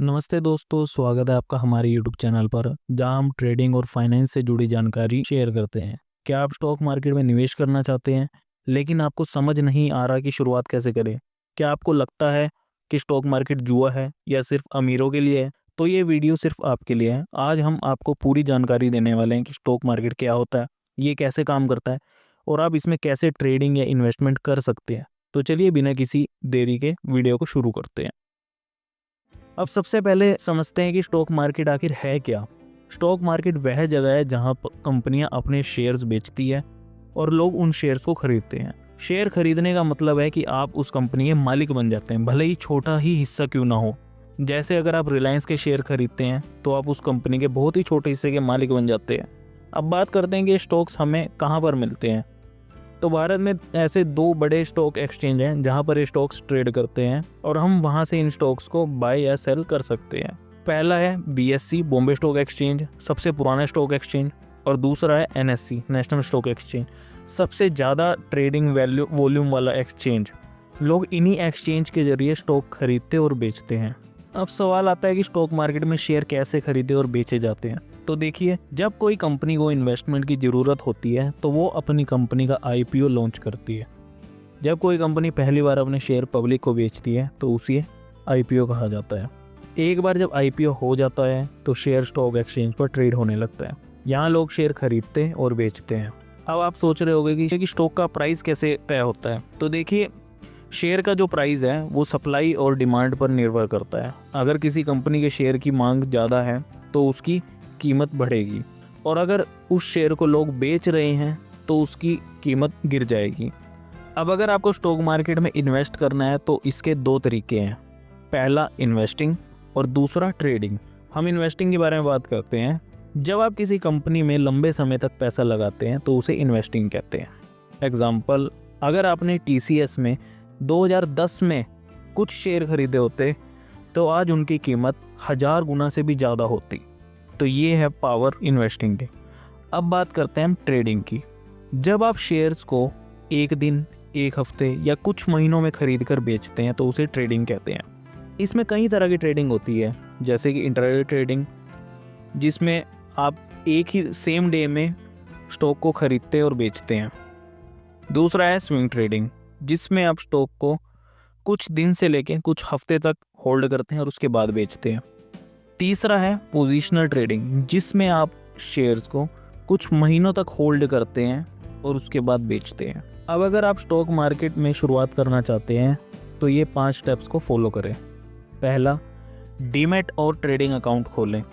नमस्ते दोस्तों, स्वागत है आपका हमारे यूट्यूब चैनल पर, जहां हम ट्रेडिंग और फाइनेंस से जुड़ी जानकारी शेयर करते हैं। क्या आप स्टॉक मार्केट में निवेश करना चाहते हैं, लेकिन आपको समझ नहीं आ रहा कि शुरुआत कैसे करें? क्या आपको लगता है कि स्टॉक मार्केट जुआ है या सिर्फ अमीरों के लिए है? तो ये वीडियो सिर्फ आपके लिए है। आज हम आपको पूरी जानकारी देने वाले हैं कि स्टॉक मार्केट क्या होता है, ये कैसे काम करता है और आप इसमें कैसे ट्रेडिंग या इन्वेस्टमेंट कर सकते हैं। तो चलिए बिना किसी देरी के वीडियो को शुरू करते हैं। अब सबसे पहले समझते हैं कि स्टॉक मार्केट आखिर है क्या। स्टॉक मार्केट वह जगह है जहां कंपनियां अपने शेयर्स बेचती है और लोग उन शेयर्स को खरीदते हैं। शेयर खरीदने का मतलब है कि आप उस कंपनी के मालिक बन जाते हैं, भले ही छोटा ही हिस्सा क्यों ना हो। जैसे अगर आप रिलायंस के शेयर खरीदते हैं तो आप उस कंपनी के बहुत ही छोटे हिस्से के मालिक बन जाते हैं। अब बात करते हैं कि स्टॉक्स हमें कहाँ पर मिलते हैं। तो भारत में ऐसे दो बड़े स्टॉक एक्सचेंज हैं जहां पर ये स्टॉक्स ट्रेड करते हैं और हम वहां से इन स्टॉक्स को बाय या सेल कर सकते हैं। पहला है BSE बॉम्बे स्टॉक एक्सचेंज, सबसे पुराना स्टॉक एक्सचेंज, और दूसरा है NSE नेशनल स्टॉक एक्सचेंज, सबसे ज़्यादा ट्रेडिंग वॉल्यूम वाला एक्सचेंज। लोग इन्हीं एक्सचेंज के जरिए स्टॉक खरीदते और बेचते हैं। अब सवाल आता है कि स्टॉक मार्केट में शेयर कैसे खरीदे और बेचे जाते हैं। तो देखिए, जब कोई कंपनी को इन्वेस्टमेंट की ज़रूरत होती है तो वो अपनी कंपनी का IPO लॉन्च करती है। जब कोई कंपनी पहली बार अपने शेयर पब्लिक को बेचती है तो उसे IPO कहा जाता है। एक बार जब IPO हो जाता है तो शेयर स्टॉक एक्सचेंज पर ट्रेड होने लगता है। यहाँ लोग शेयर खरीदते और बेचते हैं। अब आप सोच रहे होंगे कि स्टॉक का प्राइस कैसे तय होता है। तो देखिए, शेयर का जो प्राइस है वो सप्लाई और डिमांड पर निर्भर करता है। अगर किसी कंपनी के शेयर की मांग ज़्यादा है तो उसकी कीमत बढ़ेगी, और अगर उस शेयर को लोग बेच रहे हैं तो उसकी कीमत गिर जाएगी। अब अगर आपको स्टॉक मार्केट में इन्वेस्ट करना है तो इसके दो तरीके हैं। पहला इन्वेस्टिंग और दूसरा ट्रेडिंग। हम इन्वेस्टिंग के बारे में बात करते हैं। जब आप किसी कंपनी में लंबे समय तक पैसा लगाते हैं तो उसे इन्वेस्टिंग कहते हैं। एग्जाम्पल, अगर आपने TCS में 2010 में कुछ शेयर खरीदे होते तो आज उनकी कीमत 1000 गुना से भी ज़्यादा होती। तो ये है पावर इन्वेस्टिंग की। अब बात करते हैं हम ट्रेडिंग की। जब आप शेयर्स को एक दिन, एक हफ्ते या कुछ महीनों में खरीद कर बेचते हैं तो उसे ट्रेडिंग कहते हैं। इसमें कई तरह की ट्रेडिंग होती है, जैसे कि इंट्राडे ट्रेडिंग, जिसमें आप एक ही सेम डे में स्टॉक को खरीदते और बेचते हैं। दूसरा है स्विंग ट्रेडिंग, जिसमें आप स्टॉक को कुछ दिन से लेकर कुछ हफ्ते तक होल्ड करते हैं और उसके बाद बेचते हैं। तीसरा है पोजीशनल ट्रेडिंग, जिसमें आप शेयर्स को कुछ महीनों तक होल्ड करते हैं और उसके बाद बेचते हैं। अब अगर आप स्टॉक मार्केट में शुरुआत करना चाहते हैं तो ये 5 स्टेप्स को फॉलो करें। पहला, डीमैट और ट्रेडिंग अकाउंट खोलें।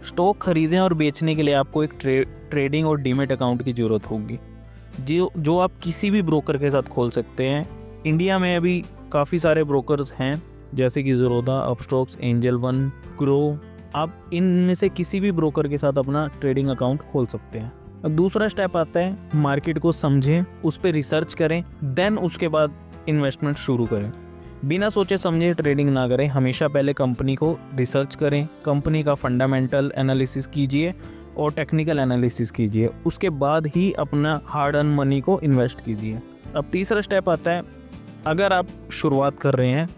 स्टॉक खरीदें और बेचने के लिए आपको एक ट्रेडिंग और डीमैट अकाउंट की ज़रूरत होगी, जो आप किसी भी ब्रोकर के साथ खोल सकते हैं। इंडिया में अभी काफ़ी सारे ब्रोकर्स हैं, जैसे कि Zerodha, Upstox, angel one, grow. आप इनमें से किसी भी ब्रोकर के साथ अपना ट्रेडिंग अकाउंट खोल सकते हैं। अब दूसरा स्टेप आता है, मार्केट को समझें, उस पर रिसर्च करें, देन उसके बाद इन्वेस्टमेंट शुरू करें। बिना सोचे समझे ट्रेडिंग ना करें। हमेशा पहले कंपनी को रिसर्च करें, कंपनी का फंडामेंटल एनालिसिस कीजिए और टेक्निकल एनालिसिस कीजिए, उसके बाद ही अपना हार्ड अर्न मनी को इन्वेस्ट कीजिए। अब तीसरा स्टेप आता है, अगर आप शुरुआत कर रहे हैं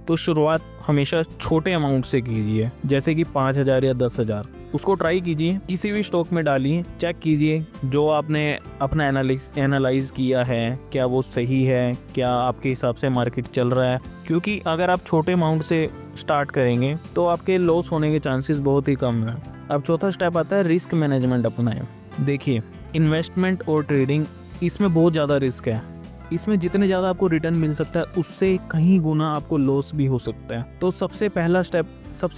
तो शुरुआत हमेशा छोटे अमाउंट से कीजिए, जैसे कि 5000 या 10,000। उसको ट्राई कीजिए, किसी भी स्टॉक में डालिए, चेक कीजिए जो आपने अपना एनालाइज किया है क्या वो सही है, क्या आपके हिसाब से मार्केट चल रहा है। क्योंकि अगर आप छोटे अमाउंट से स्टार्ट करेंगे तो आपके लॉस होने के चांसेस बहुत ही कम हैं। अब चौथा स्टेप आता है, रिस्क मैनेजमेंट अपनाएं। देखिए, इन्वेस्टमेंट और ट्रेडिंग, इसमें बहुत ज़्यादा रिस्क है। इसमें जितने ज़्यादा आपको रिटर्न मिल सकता है उससे कहीं गुना आपको लॉस भी हो सकता है। तो सबसे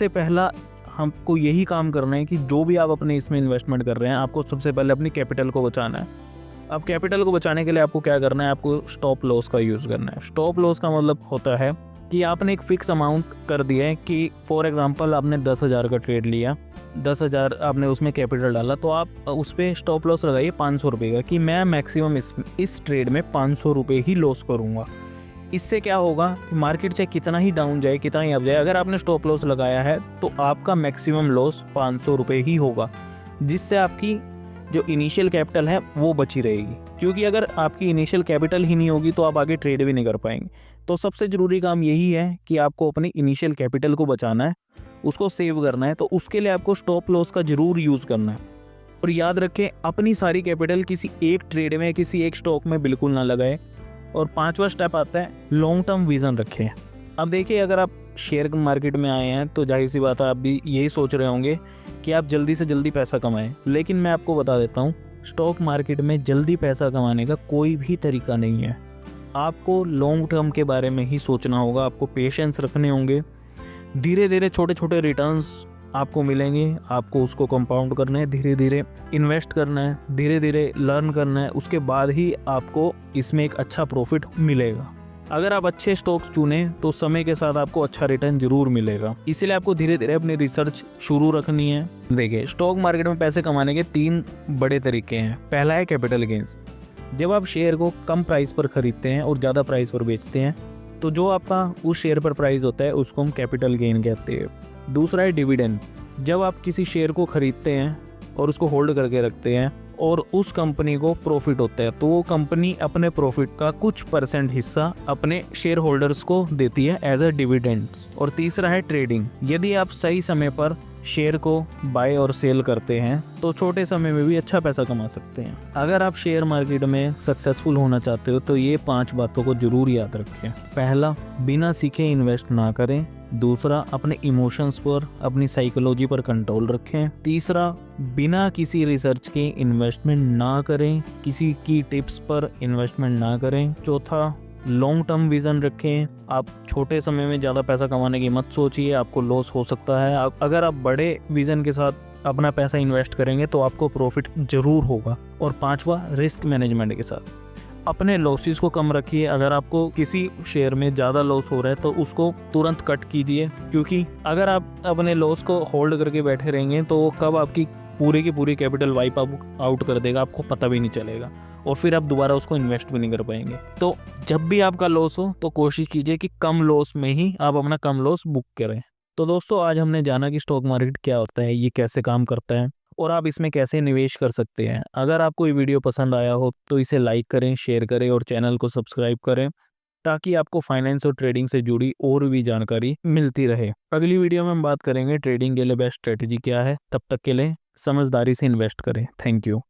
पहला हमको यही काम करना है कि जो भी आप अपने इसमें इन्वेस्टमेंट कर रहे हैं, आपको सबसे पहले अपनी कैपिटल को बचाना है। अब कैपिटल को बचाने के लिए आपको क्या करना है, आपको स्टॉप लॉस का यूज़ करना है। स्टॉप लॉस का मतलब होता है कि आपने एक फिक्स अमाउंट कर दिया है कि फॉर एग्जांपल आपने 10,000 का ट्रेड लिया, 10,000 आपने उसमें कैपिटल डाला, तो आप उस पर स्टॉप लॉस लगाइए 500 रुपये का, कि मैं मैक्सिमम इस ट्रेड में 500 रुपये ही लॉस करूँगा। इससे क्या होगा, मार्केट चाहे कितना ही डाउन जाए, कितना ही अप जाए, अगर आपने स्टॉप लॉस लगाया है तो आपका मैक्सिमम लॉस 500 रुपये ही होगा, जिससे आपकी जो इनिशियल कैपिटल है वो बची रहेगी। क्योंकि अगर आपकी इनिशियल कैपिटल ही नहीं होगी तो आप आगे ट्रेड भी नहीं कर पाएंगे। तो सबसे ज़रूरी काम यही है कि आपको अपनी इनिशियल कैपिटल को बचाना है, उसको सेव करना है, तो उसके लिए आपको स्टॉप लॉस का जरूर यूज़ करना है। और याद रखें, अपनी सारी कैपिटल किसी एक ट्रेड में, किसी एक स्टॉक में बिल्कुल ना लगाए। और 5वां स्टेप आता है लॉन्ग टर्म विज़न रखें। अब देखिए, अगर आप शेयर मार्केट में आए हैं तो जाहिर सी बात है आप भी यही सोच रहे होंगे कि आप जल्दी से जल्दी पैसा कमाएं। लेकिन मैं आपको बता देता हूँ, स्टॉक मार्केट में जल्दी पैसा कमाने का कोई भी तरीका नहीं है। आपको लॉन्ग टर्म के बारे में ही सोचना होगा, आपको पेशेंस रखने होंगे। धीरे धीरे छोटे छोटे रिटर्न्स आपको मिलेंगे, आपको उसको कंपाउंड करना है, धीरे धीरे इन्वेस्ट करना है, धीरे धीरे लर्न करना है, उसके बाद ही आपको इसमें एक अच्छा प्रॉफिट मिलेगा। अगर आप अच्छे स्टॉक्स चुनें तो समय के साथ आपको अच्छा रिटर्न जरूर मिलेगा। इसलिए आपको धीरे धीरे अपनी रिसर्च शुरू रखनी है। देखिए, स्टॉक मार्केट में पैसे कमाने के 3 बड़े तरीके हैं। पहला है कैपिटल गेन्स। जब आप शेयर को कम प्राइस पर खरीदते हैं और ज़्यादा प्राइस पर बेचते हैं तो जो आपका उस शेयर पर प्राइस होता है उसको हम कैपिटल गेन कहते हैं। दूसरा है डिविडेंड। जब आप किसी शेयर को खरीदते हैं और उसको होल्ड करके रखते हैं और उस कंपनी को प्रॉफिट होता है तो वो कंपनी अपने प्रॉफिट का कुछ % हिस्सा अपने शेयर होल्डर्स को देती है एज अ डिविडेंड। और तीसरा है ट्रेडिंग। यदि आप सही समय पर शेयर को बाय और सेल करते हैं तो छोटे समय में भी अच्छा पैसा कमा सकते हैं। अगर आप शेयर मार्केट में सक्सेसफुल होना चाहते हो तो ये 5 बातों को जरूर याद रखें। पहला, बिना सीखे इन्वेस्ट ना करें। दूसरा, अपने इमोशंस पर, अपनी साइकोलॉजी पर कंट्रोल रखें। तीसरा, बिना किसी रिसर्च के इन्वेस्टमेंट ना करें, किसी की टिप्स पर इन्वेस्टमेंट ना करें। चौथा, लॉन्ग टर्म विज़न रखें। आप छोटे समय में ज़्यादा पैसा कमाने की मत सोचिए, आपको लॉस हो सकता है। अगर आप बड़े विज़न के साथ अपना पैसा इन्वेस्ट करेंगे तो आपको प्रॉफिट ज़रूर होगा। और 5वां, रिस्क मैनेजमेंट के साथ अपने लॉसेस को कम रखिए। अगर आपको किसी शेयर में ज़्यादा लॉस हो रहा है तो उसको तुरंत कट कीजिए, क्योंकि अगर आप अपने लॉस को होल्ड करके बैठे रहेंगे तो वो कब आपकी पूरी की पूरी कैपिटल वाइप आउट कर देगा आपको पता भी नहीं चलेगा, और फिर आप दोबारा उसको इन्वेस्ट भी नहीं कर पाएंगे। तो जब भी आपका लॉस हो तो कोशिश कीजिए कि कम लॉस में ही आप अपना कम लॉस बुक करें। तो दोस्तों, आज हमने जाना कि स्टॉक मार्केट क्या होता है, ये कैसे काम करता है और आप इसमें कैसे निवेश कर सकते हैं। अगर आपको ये वीडियो पसंद आया हो तो इसे लाइक करें, शेयर करें और चैनल को सब्सक्राइब करें, ताकि आपको फाइनेंस और ट्रेडिंग से जुड़ी और भी जानकारी मिलती रहे। अगली वीडियो में हम बात करेंगे ट्रेडिंग के लिए बेस्ट स्ट्रेटेजी क्या है। तब तक के लिए समझदारी से इन्वेस्ट करें। Thank you.